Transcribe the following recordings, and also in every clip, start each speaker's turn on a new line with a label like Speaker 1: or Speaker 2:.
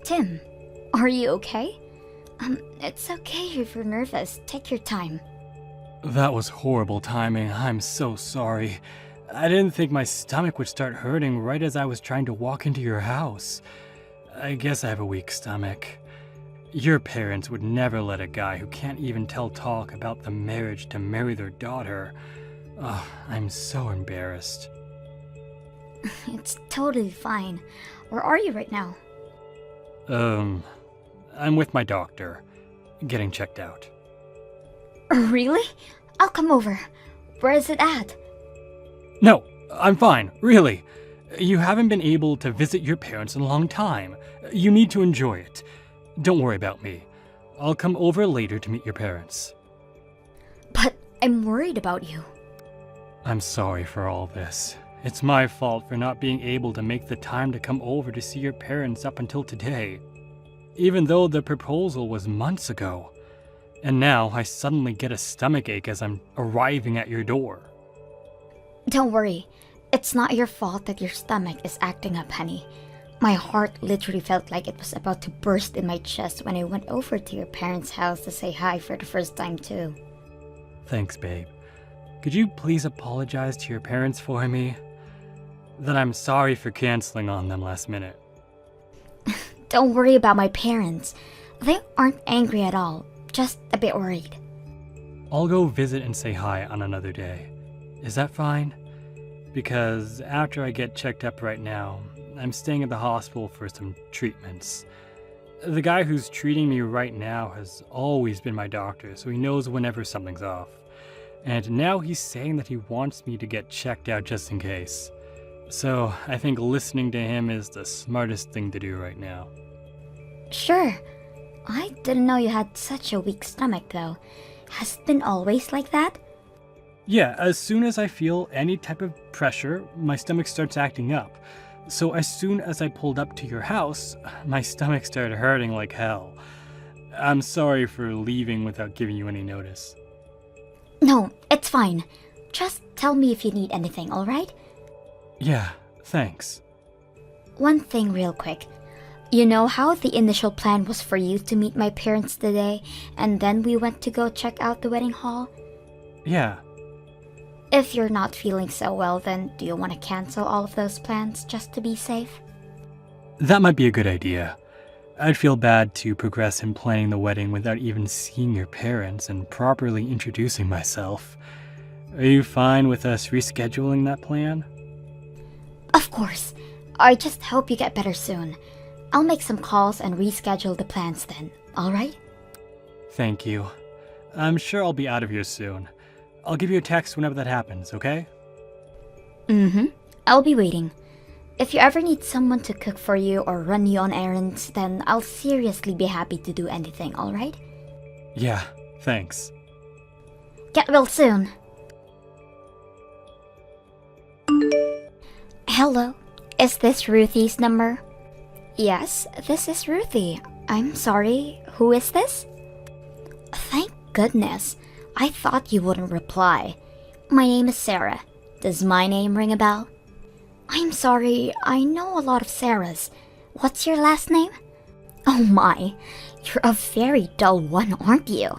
Speaker 1: Tim, are you okay? It's okay if you're nervous. Take your time.
Speaker 2: That was horrible timing. I'm so sorry. I didn't think my stomach would start hurting right as I was trying to walk into your house. I guess I have a weak stomach. Your parents would never let a guy who can't even tell talk about the marriage to marry their daughter. Oh, I'm so embarrassed.
Speaker 1: It's totally fine. Where are you right now?
Speaker 2: I'm with my doctor, getting checked out.
Speaker 1: Really? I'll come over. Where is it at?
Speaker 2: No, I'm fine, really. You haven't been able to visit your parents in a long time. You need to enjoy it. Don't worry about me. I'll come over later to meet your parents.
Speaker 1: But I'm worried about you.
Speaker 2: I'm sorry for all this. It's my fault for not being able to make the time to come over to see your parents up until today. Even though the proposal was months ago. And now I suddenly get a stomachache as I'm arriving at your door.
Speaker 1: Don't worry. It's not your fault that your stomach is acting up, honey. My heart literally felt like it was about to burst in my chest when I went over to your parents' house to say hi for the first time too.
Speaker 2: Thanks, babe. Could you please apologize to your parents for me? That I'm sorry for canceling on them last minute.
Speaker 1: Don't worry about my parents. They aren't angry at all, just a bit worried.
Speaker 2: I'll go visit and say hi on another day. Is that fine? Because after I get checked up right now, I'm staying at the hospital for some treatments. The guy who's treating me right now has always been my doctor, so he knows whenever something's off. And now he's saying that he wants me to get checked out just in case. So I think listening to him is the smartest thing to do right now.
Speaker 1: Sure. I didn't know you had such a weak stomach though. Has it been always like that?
Speaker 2: Yeah, as soon as I feel any type of pressure, my stomach starts acting up. So as soon as I pulled up to your house, my stomach started hurting like hell. I'm sorry for leaving without giving you any notice.
Speaker 1: No, it's fine. Just tell me if you need anything, alright?
Speaker 2: Yeah, thanks.
Speaker 1: One thing real quick. You know how the initial plan was for you to meet my parents today, and then we went to go check out the wedding hall?
Speaker 2: Yeah.
Speaker 1: If you're not feeling so well, then do you want to cancel all of those plans just to be safe?
Speaker 2: That might be a good idea. I'd feel bad to progress in planning the wedding without even seeing your parents and properly introducing myself. Are you fine with us rescheduling that plan?
Speaker 1: Of course. I just hope you get better soon. I'll make some calls and reschedule the plans then, alright?
Speaker 2: Thank you. I'm sure I'll be out of here soon. I'll give you a text whenever that happens, okay?
Speaker 1: I'll be waiting. If you ever need someone to cook for you or run you on errands, then I'll seriously be happy to do anything, alright?
Speaker 2: Yeah, thanks.
Speaker 1: Get well soon. Hello, is this Ruthie's number? Yes, this is Ruthie. I'm sorry, who is this? Thank goodness. I thought you wouldn't reply. My name is Sarah. Does my name ring a bell? I'm sorry, I know a lot of Sarahs. What's your last name? Oh my, you're a very dull one, aren't you?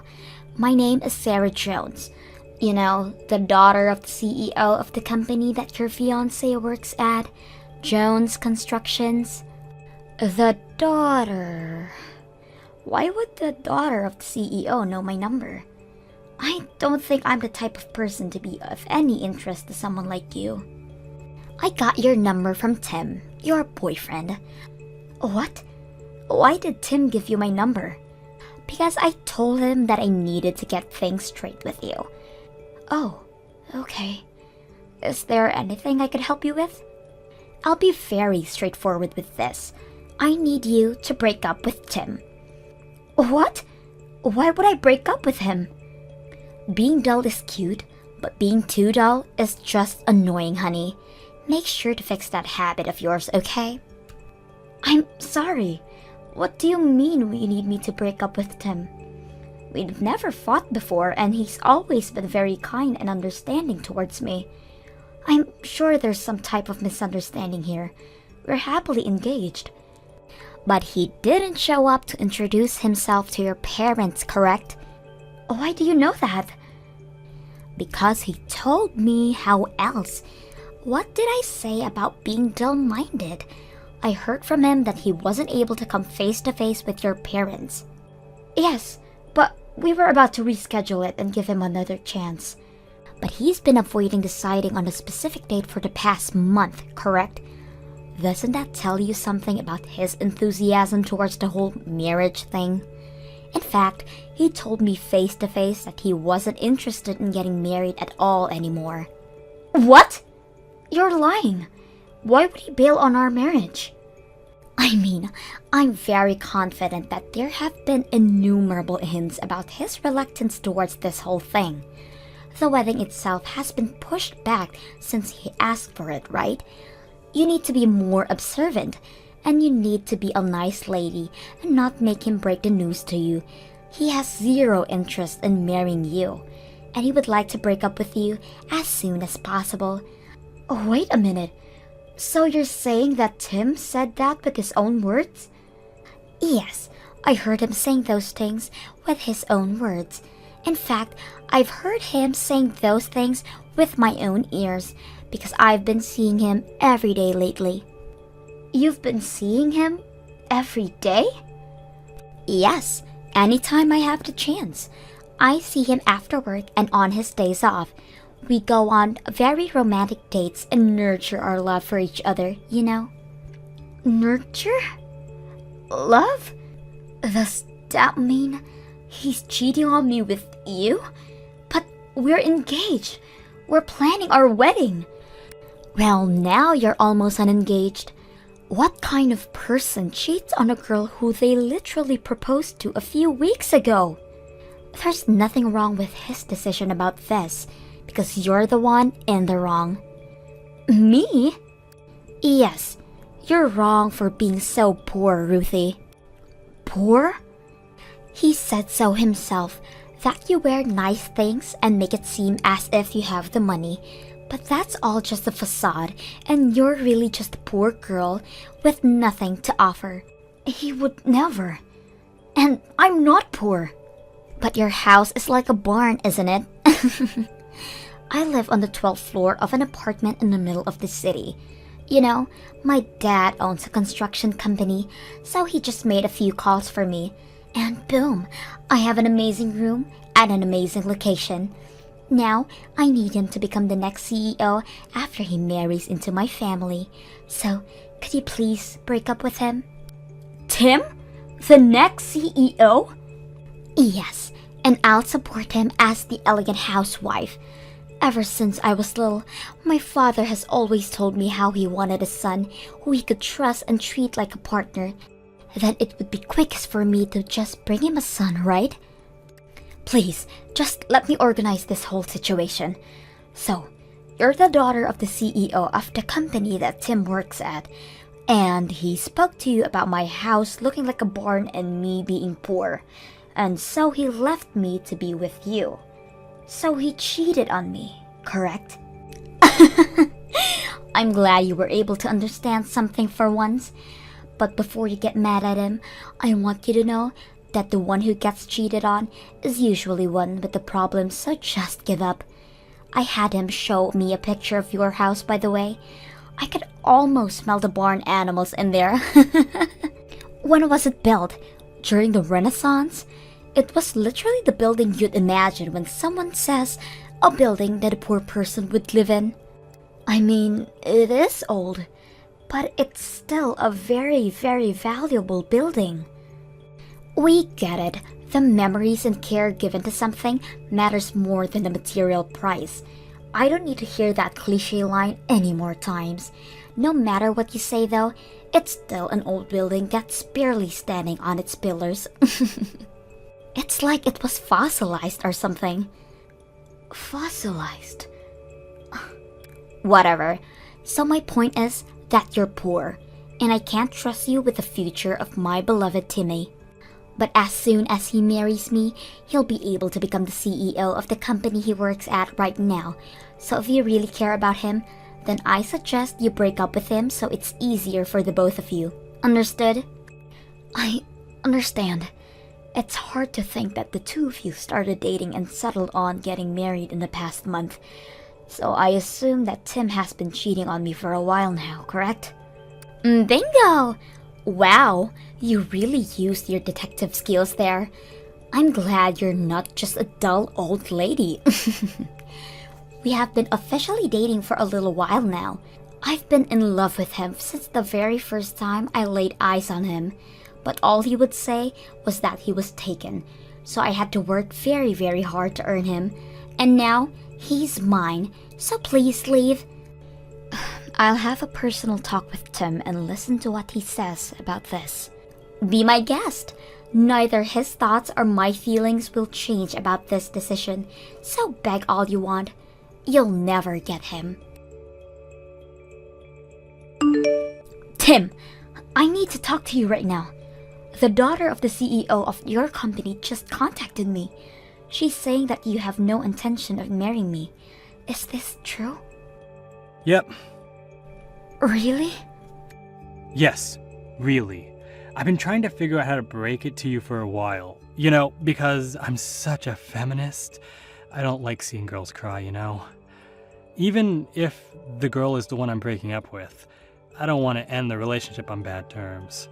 Speaker 1: My name is Sarah Jones. You know, the daughter of the CEO of the company that your fiancé works at, Jones Constructions. The daughter... Why would the daughter of the CEO know my number? I don't think I'm the type of person to be of any interest to someone like you. I got your number from Tim, your boyfriend. What? Why did Tim give you my number? Because I told him that I needed to get things straight with you. Oh, okay. Is there anything I could help you with? I'll be very straightforward with this. I need you to break up with Tim. What? Why would I break up with him? Being dull is cute, but being too dull is just annoying, honey. Make sure to fix that habit of yours, okay? I'm sorry. What do you mean you need me to break up with Tim? We've never fought before, and he's always been very kind and understanding towards me. I'm sure there's some type of misunderstanding here. We're happily engaged. But he didn't show up to introduce himself to your parents, correct? Why do you know that? Because he told me. How else? What did I say about being dull-minded? I heard from him that he wasn't able to come face to face with your parents. Yes, but we were about to reschedule it and give him another chance. But he's been avoiding deciding on a specific date for the past month, correct? Doesn't that tell you something about his enthusiasm towards the whole marriage thing? In fact, he told me face to face that he wasn't interested in getting married at all anymore. What? You're lying. Why would he bail on our marriage? I mean, I'm very confident that there have been innumerable hints about his reluctance towards this whole thing. The wedding itself has been pushed back since he asked for it, right? You need to be more observant, and you need to be a nice lady and not make him break the news to you. He has zero interest in marrying you, and he would like to break up with you as soon as possible. Oh, wait a minute. So you're saying that Tim said that with his own words? Yes, I heard him saying those things with his own words. In fact, I've heard him saying those things with my own ears because I've been seeing him every day lately. You've been seeing him every day? Yes, anytime I have the chance. I see him after work and on his days off. We go on very romantic dates and nurture our love for each other, you know? Nurture? Love? Does that mean he's cheating on me with you? But we're engaged. We're planning our wedding. Well, now you're almost unengaged. What kind of person cheats on a girl who they literally proposed to a few weeks ago? There's nothing wrong with his decision about this, because you're the one in the wrong. Me? Yes, you're wrong for being so poor, Ruthie. Poor? He said so himself, that you wear nice things and make it seem as if you have the money. But that's all just a facade, and you're really just a poor girl with nothing to offer. He would never. And I'm not poor. But your house is like a barn, isn't it? I live on the 12th floor of an apartment in the middle of the city. You know, my dad owns a construction company, so he just made a few calls for me. And boom, I have an amazing room at an amazing location. Now, I need him to become the next CEO after he marries into my family. So, could you please break up with him? Tim? The next CEO? Yes, and I'll support him as the elegant housewife. Ever since I was little, my father has always told me how he wanted a son who he could trust and treat like a partner. Then it would be quickest for me to just bring him a son, right? Please, just let me organize this whole situation. So, you're the daughter of the CEO of the company that Tim works at, and he spoke to you about my house looking like a barn and me being poor, and so he left me to be with you. So he cheated on me, correct? I'm glad you were able to understand something for once. But before you get mad at him, I want you to know that the one who gets cheated on is usually one with the problem, so just give up. I had him show me a picture of your house, by the way. I could almost smell the barn animals in there. When was it built? During the Renaissance? It was literally the building you'd imagine when someone says a building that a poor person would live in. I mean, it is old, but it's still a very, very valuable building. We get it. The memories and care given to something matters more than the material price. I don't need to hear that cliche line any more times. No matter what you say though, it's still an old building that's barely standing on its pillars. It's like it was fossilized or something. Fossilized? Whatever. So my point is that you're poor, and I can't trust you with the future of my beloved Timmy. But as soon as he marries me, he'll be able to become the CEO of the company he works at right now. So if you really care about him, then I suggest you break up with him so it's easier for the both of you. Understood? I understand. It's hard to think that the two of you started dating and settled on getting married in the past month. So I assume that Tim has been cheating on me for a while now, correct? Bingo! Wow, you really used your detective skills there. I'm glad you're not just a dull old lady. We have been officially dating for a little while now. I've been in love with him since the very first time I laid eyes on him. But all he would say was that he was taken. So I had to work very, very hard to earn him. And now, he's mine. So please leave. I'll have a personal talk with Tim and listen to what he says about this. Be my guest. Neither his thoughts or my feelings will change about this decision. So beg all you want. You'll never get him. Tim, I need to talk to you right now. The daughter of the CEO of your company just contacted me. She's saying that you have no intention of marrying me. Is this true?
Speaker 2: Yep.
Speaker 1: Really?
Speaker 2: Yes, really. I've been trying to figure out how to break it to you for a while. You know, because I'm such a feminist. I don't like seeing girls cry, you know. Even if the girl is the one I'm breaking up with, I don't want to end the relationship on bad terms.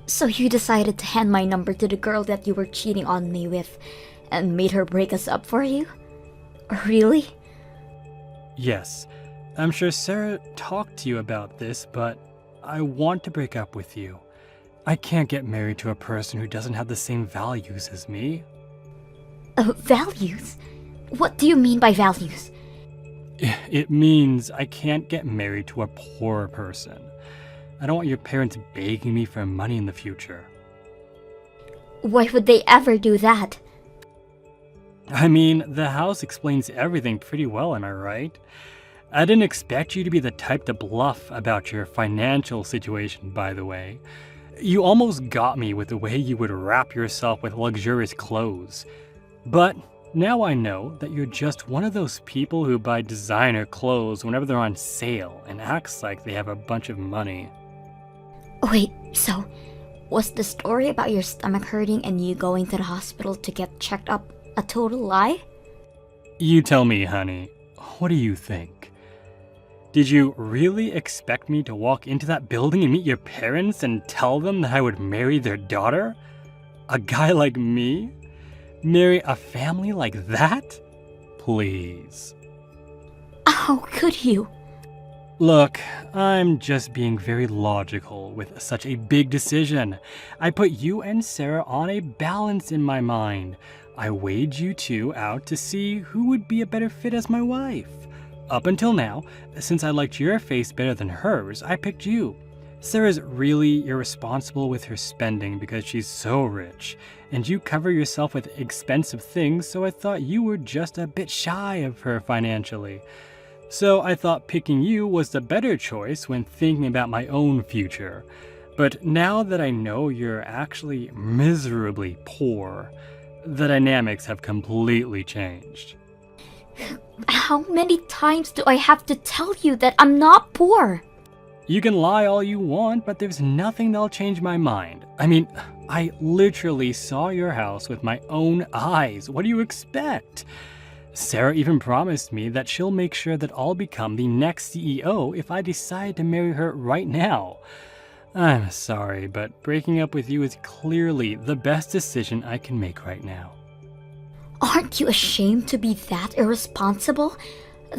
Speaker 1: So you decided to hand my number to the girl that you were cheating on me with and made her break us up for you? Really?
Speaker 2: Yes. I'm sure Sarah talked to you about this, but I want to break up with you. I can't get married to a person who doesn't have the same values as me.
Speaker 1: Values? What do you mean by values?
Speaker 2: It means I can't get married to a poor person. I don't want your parents begging me for money in the future.
Speaker 1: Why would they ever do that?
Speaker 2: I mean, the house explains everything pretty well, am I right? I didn't expect you to be the type to bluff about your financial situation, by the way. You almost got me with the way you would wrap yourself with luxurious clothes. But now I know that you're just one of those people who buy designer clothes whenever they're on sale and acts like they have a bunch of money.
Speaker 1: Wait, so was the story about your stomach hurting and you going to the hospital to get checked up a total lie?
Speaker 2: You tell me, honey. What do you think? Did you really expect me to walk into that building and meet your parents and tell them that I would marry their daughter? A guy like me? Marry a family like that? Please.
Speaker 1: How could you?
Speaker 2: Look, I'm just being very logical with such a big decision. I put you and Sarah on a balance in my mind. I weighed you two out to see who would be a better fit as my wife. Up until now, since I liked your face better than hers, I picked you. Sarah's really irresponsible with her spending because she's so rich, and you cover yourself with expensive things, so I thought you were just a bit shy of her financially. So I thought picking you was the better choice when thinking about my own future. But now that I know you're actually miserably poor, the dynamics have completely changed.
Speaker 1: How many times do I have to tell you that I'm not poor?
Speaker 2: You can lie all you want, but there's nothing that'll change my mind. I mean, I literally saw your house with my own eyes. What do you expect? Sarah even promised me that she'll make sure that I'll become the next CEO if I decide to marry her right now. I'm sorry, but breaking up with you is clearly the best decision I can make right now.
Speaker 1: Aren't you ashamed to be that irresponsible?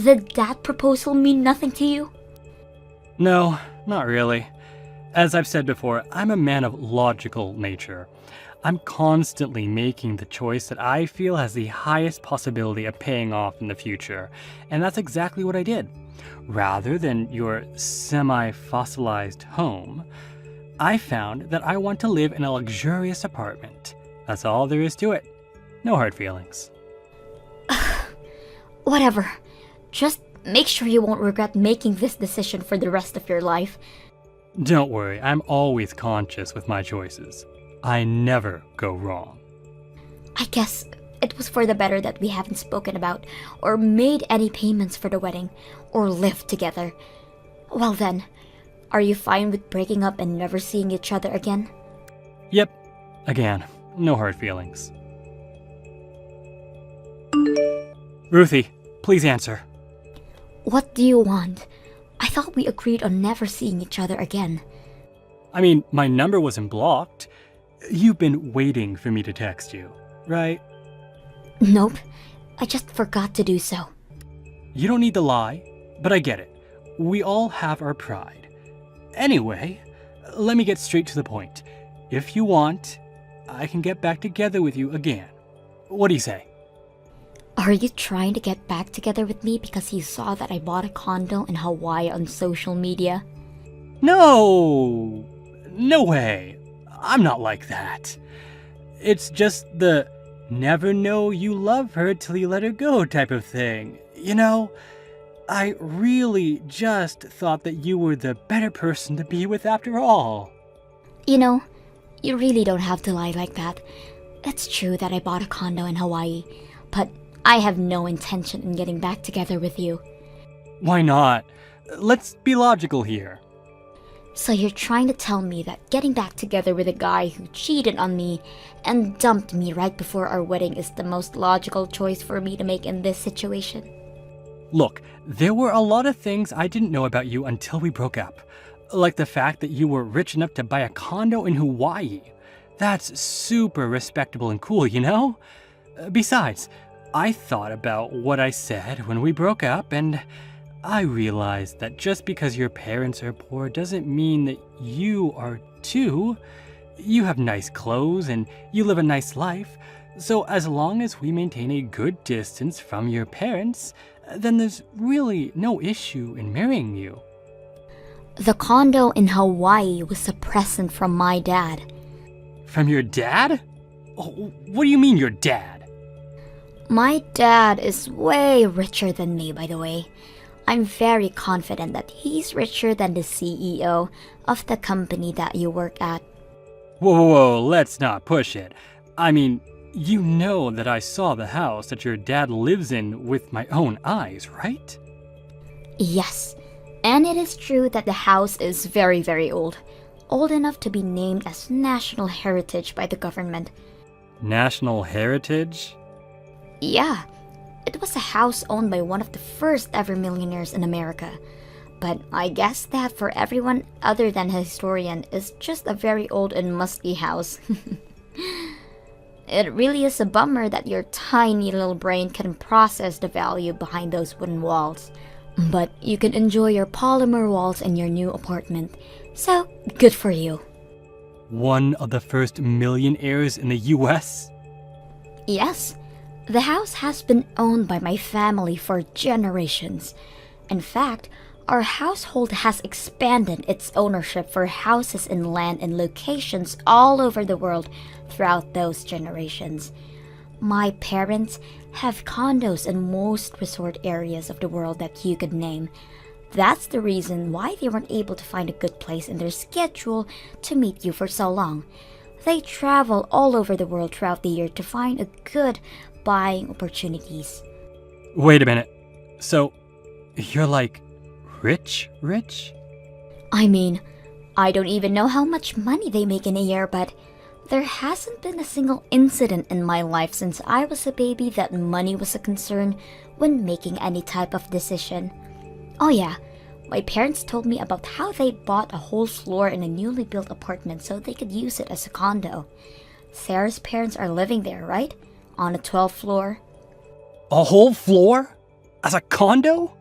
Speaker 1: Did that proposal mean nothing to you?
Speaker 2: No, not really. As I've said before, I'm a man of logical nature. I'm constantly making the choice that I feel has the highest possibility of paying off in the future, and that's exactly what I did. Rather than your semi-fossilized home, I found that I want to live in a luxurious apartment. That's all there is to it. No hard feelings.
Speaker 1: Whatever. Just make sure you won't regret making this decision for the rest of your life.
Speaker 2: Don't worry, I'm always conscious with my choices. I never go wrong.
Speaker 1: I guess it was for the better that we haven't spoken about or made any payments for the wedding or lived together. Well then, Are you fine with breaking up and never seeing each other again?
Speaker 2: Yep. Again, no hard feelings. Ruthie, please answer.
Speaker 1: What do you want? I thought we agreed on never seeing each other again.
Speaker 2: I mean, my number wasn't blocked. You've been waiting for me to text you, right?
Speaker 1: Nope, I just forgot to do so.
Speaker 2: You don't need to lie, but I get it. We all have our pride. Anyway, let me get straight to the point. If you want, I can get back together with you again. What do you say?
Speaker 1: Are you trying to get back together with me because you saw that I bought a condo in Hawaii on social media?
Speaker 2: No! No way. I'm not like that. It's just the never know you love her till you let her go type of thing. You know, I really just thought that you were the better person to be with after all.
Speaker 1: You know, you really don't have to lie like that. It's true that I bought a condo in Hawaii, but I have no intention in getting back together with you.
Speaker 2: Why not? Let's be logical here.
Speaker 1: So you're trying to tell me that getting back together with a guy who cheated on me and dumped me right before our wedding is the most logical choice for me to make in this situation?
Speaker 2: Look, there were a lot of things I didn't know about you until we broke up. Like the fact that you were rich enough to buy a condo in Hawaii. That's super respectable and cool, you know? Besides, I thought about what I said when we broke up, and I realized that just because your parents are poor doesn't mean that you are too. You have nice clothes and you live a nice life. So as long as we maintain a good distance from your parents, then there's really no issue in marrying you.
Speaker 1: The condo in Hawaii was a present from my dad.
Speaker 2: From your dad? Oh, what do you mean your dad?
Speaker 1: My dad is way richer than me, by the way. I'm very confident that he's richer than the CEO of the company that you work at.
Speaker 2: Whoa, let's not push it. I mean, you know that I saw the house that your dad lives in with my own eyes, right?
Speaker 1: Yes, and it is true that the house is very, very old. Old enough to be named as National Heritage by the government.
Speaker 2: National Heritage?
Speaker 1: Yeah, it was a house owned by one of the first ever millionaires in America. But I guess that for everyone other than a historian is just a very old and musty house. It really is a bummer that your tiny little brain can process the value behind those wooden walls. But you can enjoy your polymer walls in your new apartment. So, good for you.
Speaker 2: One of the first millionaires in the US?
Speaker 1: Yes, the house has been owned by my family for generations. In fact, our household has expanded its ownership for houses and land in locations all over the world throughout those generations. My parents have condos in most resort areas of the world that you could name. That's the reason why they weren't able to find a good place in their schedule to meet you for so long. They travel all over the world throughout the year to find a good buying opportunities.
Speaker 2: Wait a minute. So, you're like rich?
Speaker 1: I mean, I don't even know how much money they make in a year, but there hasn't been a single incident in my life since I was a baby that money was a concern when making any type of decision. Oh yeah, my parents told me about how they bought a whole floor in a newly built apartment so they could use it as a condo. Sarah's parents are living there, right? On a 12th floor.
Speaker 2: A whole floor? As a condo?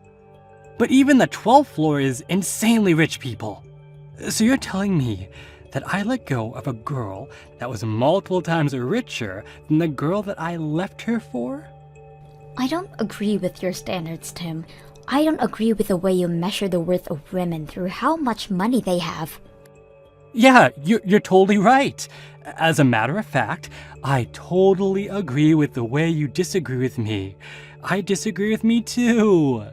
Speaker 2: But even the 12th floor is insanely rich people. So you're telling me that I let go of a girl that was multiple times richer than the girl that I left her for?
Speaker 1: I don't agree with your standards, Tim. I don't agree with the way you measure the worth of women through how much money they have.
Speaker 2: Yeah, you're totally right. As a matter of fact, I totally agree with the way you disagree with me. I disagree with me too.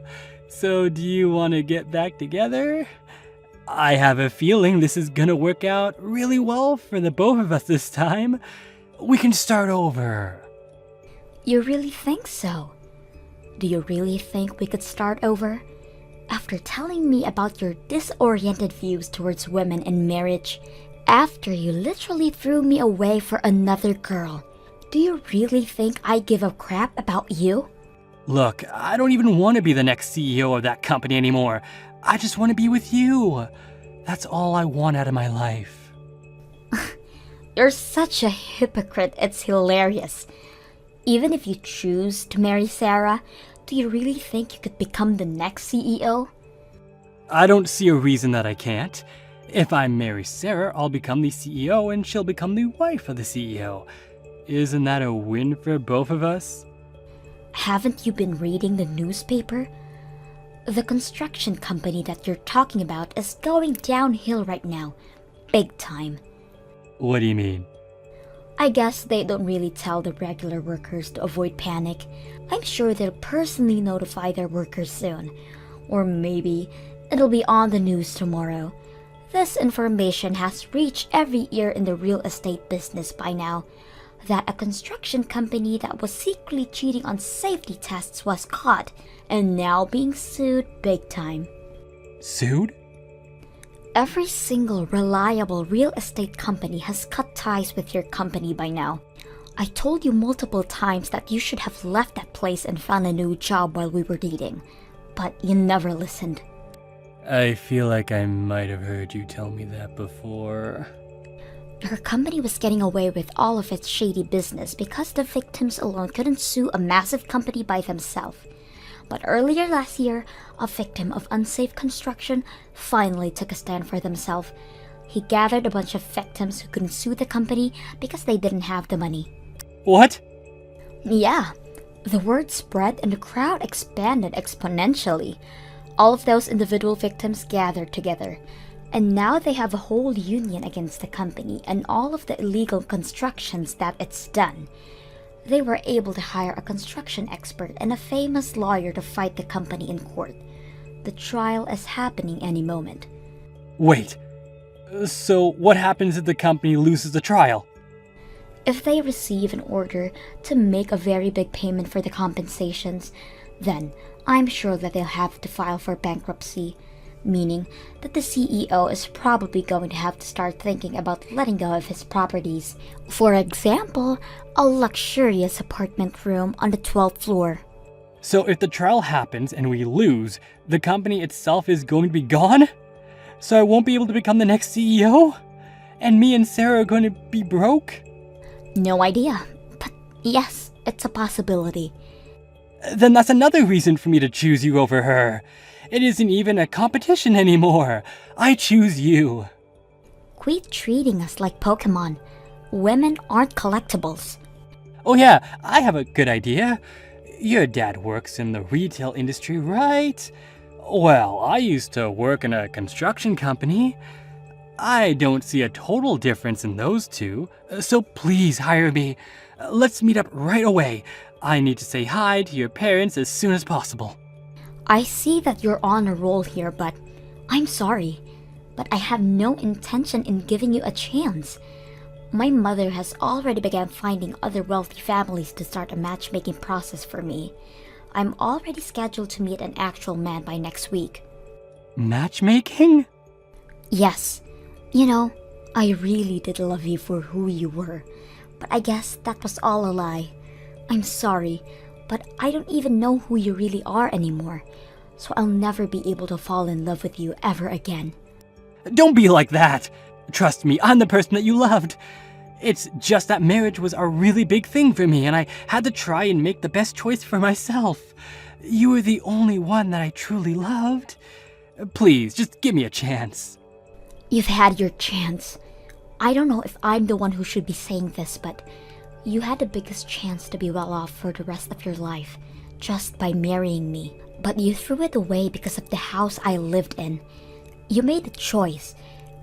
Speaker 2: So do you want to get back together? I have a feeling this is gonna work out really well for the both of us this time. We can start over.
Speaker 1: You really think so? Do you really think we could start over? After telling me about your disoriented views towards women and marriage, after you literally threw me away for another girl, do you really think I give a crap about you?
Speaker 2: Look, I don't even want to be the next CEO of that company anymore. I just want to be with you. That's all I want out of my life.
Speaker 1: You're such a hypocrite, it's hilarious. Even if you choose to marry Sarah, do you really think you could become the next CEO?
Speaker 2: I don't see a reason that I can't. If I marry Sarah, I'll become the CEO and she'll become the wife of the CEO. Isn't that a win for both of us?
Speaker 1: Haven't you been reading the newspaper? The construction company that you're talking about is going downhill right now. Big time.
Speaker 2: What do you mean?
Speaker 1: I guess they don't really tell the regular workers to avoid panic. I'm sure they'll personally notify their workers soon. Or maybe it'll be on the news tomorrow. This information has reached every ear in the real estate business by now, that a construction company that was secretly cheating on safety tests was caught and now being sued big time.
Speaker 2: Sued?
Speaker 1: Every single reliable real estate company has cut ties with your company by now. I told you multiple times that you should have left that place and found a new job while we were dating, but you never listened.
Speaker 2: I feel like I might have heard you tell me that before.
Speaker 1: Her company was getting away with all of its shady business because the victims alone couldn't sue a massive company by themselves. But earlier last year, a victim of unsafe construction finally took a stand for themselves. He gathered a bunch of victims who couldn't sue the company because they didn't have the money.
Speaker 2: What?
Speaker 1: Yeah, the word spread and the crowd expanded exponentially. All of those individual victims gathered together. And now they have a whole union against the company and all of the illegal constructions that it's done. They were able to hire a construction expert and a famous lawyer to fight the company in court. The trial is happening any moment.
Speaker 2: Wait, so what happens if the company loses the trial?
Speaker 1: If they receive an order to make a very big payment for the compensations, then I'm sure that they'll have to file for bankruptcy, meaning that the CEO is probably going to have to start thinking about letting go of his properties. For example, a luxurious apartment room on the 12th floor.
Speaker 2: So if the trial happens and we lose, the company itself is going to be gone? So I won't be able to become the next CEO? And me and Sarah are going to be broke?
Speaker 1: No idea, but yes, it's a possibility.
Speaker 2: Then that's another reason for me to choose you over her. It isn't even a competition anymore. I choose you.
Speaker 1: Quit treating us like Pokemon. Women aren't collectibles.
Speaker 2: Oh yeah, I have a good idea. Your dad works in the retail industry, right? Well, I used to work in a construction company. I don't see a total difference in those two, so please hire me. Let's meet up right away. I need to say hi to your parents as soon as possible.
Speaker 1: I see that you're on a roll here, but I'm sorry. But I have no intention in giving you a chance. My mother has already begun finding other wealthy families to start a matchmaking process for me. I'm already scheduled to meet an actual man by next week.
Speaker 2: Matchmaking?
Speaker 1: Yes. You know, I really did love you for who you were. But I guess that was all a lie. I'm sorry, but I don't even know who you really are anymore. So I'll never be able to fall in love with you ever again.
Speaker 2: Don't be like that. Trust me, I'm the person that you loved. It's just that marriage was a really big thing for me and I had to try and make the best choice for myself. You were the only one that I truly loved. Please, just give me a chance.
Speaker 1: You've had your chance. I don't know if I'm the one who should be saying this, but you had the biggest chance to be well off for the rest of your life just by marrying me. But you threw it away because of the house I lived in. You made a choice,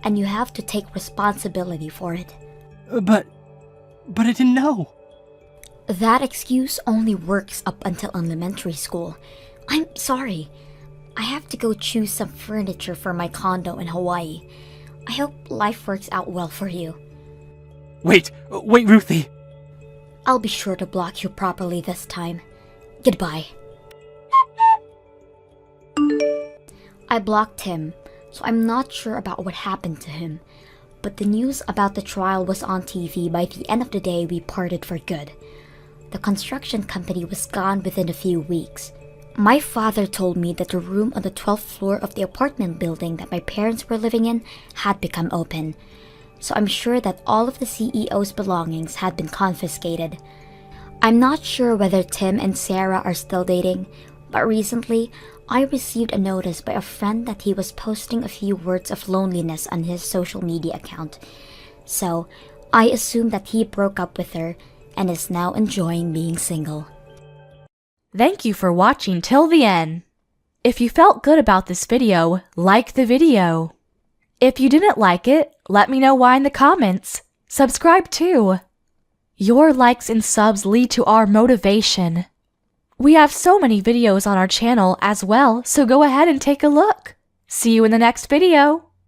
Speaker 1: and you have to take responsibility for it.
Speaker 2: But I didn't know.
Speaker 1: That excuse only works up until elementary school. I'm sorry. I have to go choose some furniture for my condo in Hawaii. I hope life works out well for you.
Speaker 2: Wait, Ruthie.
Speaker 1: I'll be sure to block you properly this time. Goodbye. I blocked him, so I'm not sure about what happened to him. But the news about the trial was on TV by the end of the day we parted for good. The construction company was gone within a few weeks. My father told me that the room on the 12th floor of the apartment building that my parents were living in had become open. So I'm sure that all of the CEO's belongings had been confiscated. I'm not sure whether Tim and Sarah are still dating, but recently, I received a notice by a friend that he was posting a few words of loneliness on his social media account. So, I assume that he broke up with her and is now enjoying being single.
Speaker 3: Thank you for watching till the end. If you felt good about this video, like the video. If you didn't like it, let me know why in the comments. Subscribe too. Your likes and subs lead to our motivation. We have so many videos on our channel as well, so go ahead and take a look. See you in the next video.